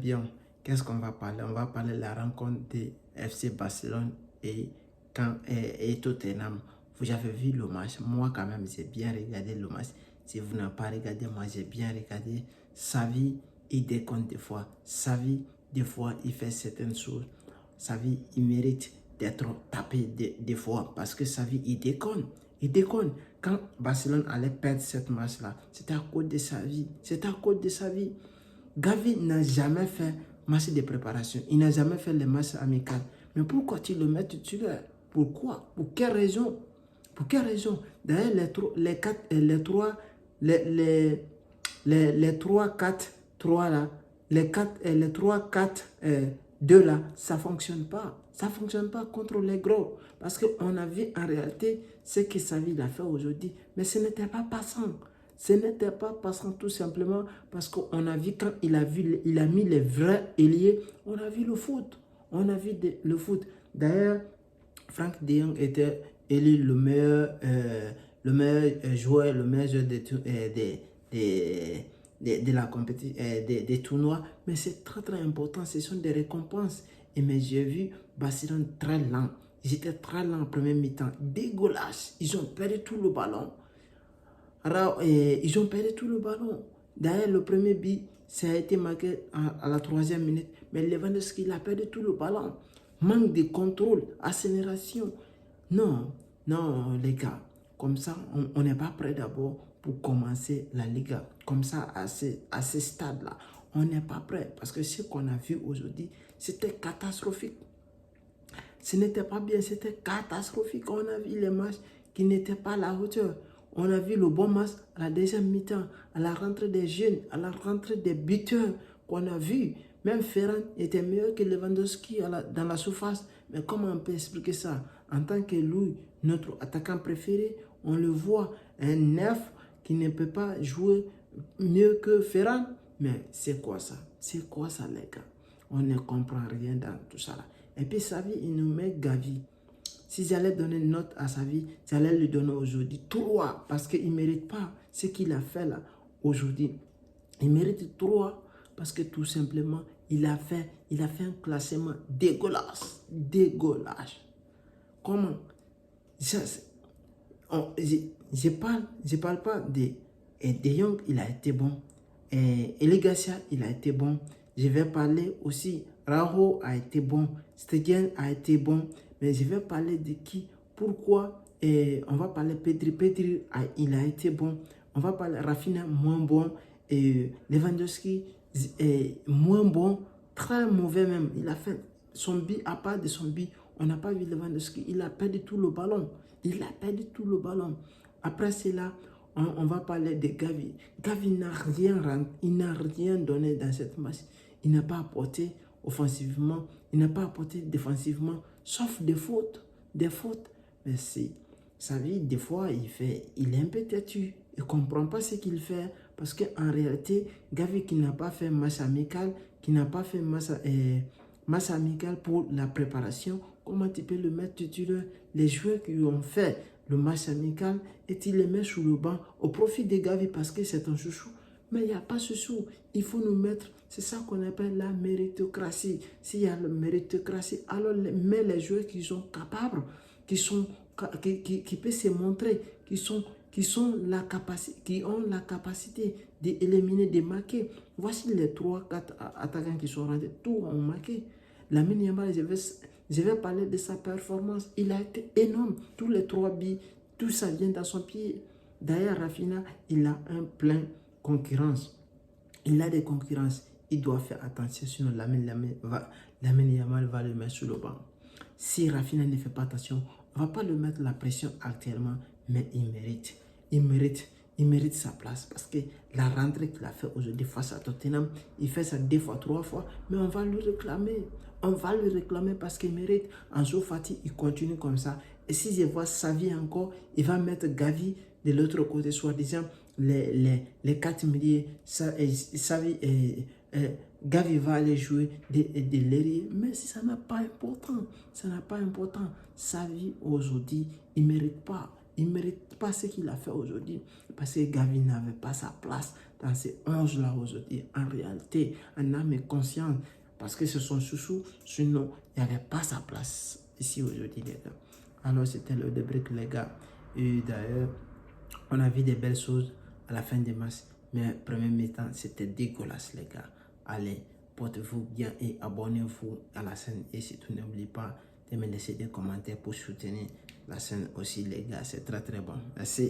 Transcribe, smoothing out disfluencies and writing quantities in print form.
Bien, qu'est-ce qu'on va parler? On va parler de la rencontre de FC Barcelone et Tottenham. Vous avez vu le match. Moi, quand même, j'ai bien regardé le match. Si vous n'avez pas regardé, moi, j'ai bien regardé. Xavi, il déconne des fois. Xavi, des fois, il fait certaines choses. Xavi, il mérite d'être tapé des fois parce que Xavi, il déconne. Il déconne. Quand Barcelone allait perdre cette match-là, c'était à cause de Xavi. C'était à cause de Xavi. Gavi n'a jamais fait match de préparation. Il n'a jamais fait les matchs amicaux. Mais pourquoi tu le mets titulaire? Pourquoi? Pour quelle raison? Pour quelle raison? D'ailleurs, les 3, 4, 3 là, les 3, 4, 2 là, ça ne fonctionne pas. Ça ne fonctionne pas contre les gros. Parce qu'on a vu en réalité ce que Xavi a fait aujourd'hui. Mais ce n'était pas passant. Ce n'était pas passant tout simplement parce qu'on a vu quand il a mis les vrais ailiers, on a vu le foot. On a vu le foot. D'ailleurs, Frank de Jong était élu le meilleur joueur, le meilleur joueur de la compétition, des tournois. Mais c'est très très important, ce sont des récompenses. Et mais j'ai vu Barcelone très lent. Ils étaient très lents en première mi-temps. Dégueulasse. Ils ont perdu tout le ballon. Alors, ils ont perdu tout le ballon. D'ailleurs, le premier but, ça a été marqué à la 3e minute. Mais Lewandowski, il a perdu tout le ballon. Manque de contrôle, accélération. Non, non, les gars. Comme ça, on n'est pas prêt d'abord pour commencer la Liga. Comme ça, à ce stade-là, on n'est pas prêt. Parce que ce qu'on a vu aujourd'hui, c'était catastrophique. Ce n'était pas bien, c'était catastrophique. On a vu les matchs qui n'étaient pas à la hauteur. On a vu le bon match à la deuxième mi-temps, à la rentrée des jeunes, à la rentrée des buteurs qu'on a vu. Même Ferran était meilleur que Lewandowski dans la surface. Mais comment on peut expliquer ça? En tant que lui, notre attaquant préféré, on le voit, un neuf qui ne peut pas jouer mieux que Ferran. Mais c'est quoi ça? C'est quoi ça, les gars? On ne comprend rien dans tout ça là. Et puis Xavi, il nous met Gavi. Si j'allais donner une note à Xavi, j'allais lui donner aujourd'hui 3 parce qu'il ne mérite pas ce qu'il a fait là aujourd'hui. Il mérite 3 parce que tout simplement, il a fait un classement dégueulasse. Dégueulasse. Comment? Je parle pas de De Jong, il a été bon. Eli Garcia, il a été bon. Je vais parler aussi, Raho a été bon. Stegen a été bon. Mais je vais parler de qui? Pourquoi? On va parler Pedri. Pedri, il a été bon. On va parler Rafinha, moins bon. Lewandowski, moins bon. Très mauvais même. Il a fait son but, à part de son but, on n'a pas vu Lewandowski. Il a perdu tout le ballon. Il a perdu tout le ballon. Après cela, on va parler de Gavi. Gavi n'a rien donné dans cette match. Il n'a pas apporté offensivement, il n'a pas apporté défensivement, sauf des fautes. Des fautes. Mais c'est, sa vie, des fois, il est un peu têtu. Il ne comprend pas ce qu'il fait. Parce qu'en réalité, Gavi qui n'a pas fait match amical, qui n'a pas fait match amical pour la préparation, comment tu peux le mettre titulaire? Les joueurs qui ont fait le match amical et tu les mets sur le banc au profit de Gavi parce que c'est un chouchou. Mais il n'y a pas chouchou. Il faut nous mettre, c'est ça qu'on appelle la méritocratie. S'il y a la méritocratie, alors mets les joueurs qui sont capables, qui peuvent se montrer, qui ont la capacité d'éliminer, de marquer. Voici les 3-4 attaquants qui sont rentrés, tous ont marqué. Lamine Yamal, je vais parler de sa performance. Il a été énorme. Tous les 3 buts, tout ça vient dans son pied. D'ailleurs, Rafinha, il a un plein concurrence. Il a des concurrences. Il doit faire attention, sinon Lamine Yamal va le mettre sur le banc. Si Rafinha ne fait pas attention, on ne va pas le mettre la pression actuellement, mais il mérite. Il mérite sa place parce que la rentrée qu'il a fait aujourd'hui face à Tottenham, il fait ça 2 fois, 3 fois, mais on va lui réclamer. On va lui réclamer parce qu'il mérite. Ansu Fati, il continue comme ça. Et si je vois Xavi encore, il va mettre Gavi de l'autre côté, soi-disant les 4 milliers. Gavi va aller jouer de l'ailier. Mais ça n'a pas important. Ça n'a pas important. Xavi aujourd'hui, il ne mérite pas. Il ne mérite pas ce qu'il a fait aujourd'hui parce que Gavi n'avait pas sa place dans ces 11-là aujourd'hui. En réalité, en âme et conscience, parce que c'est son chouchou, sinon il n'y avait pas sa place ici aujourd'hui, les gars. Alors, c'était le débrief, les gars. Et d'ailleurs, on a vu des belles choses à la fin des matchs, mais premier mi-temps, c'était dégueulasse, les gars. Allez, portez-vous bien et abonnez-vous à la chaîne. Et surtout, n'oubliez pas de me laisser des commentaires pour soutenir la chaîne aussi, les gars. C'est très, très bon. Merci.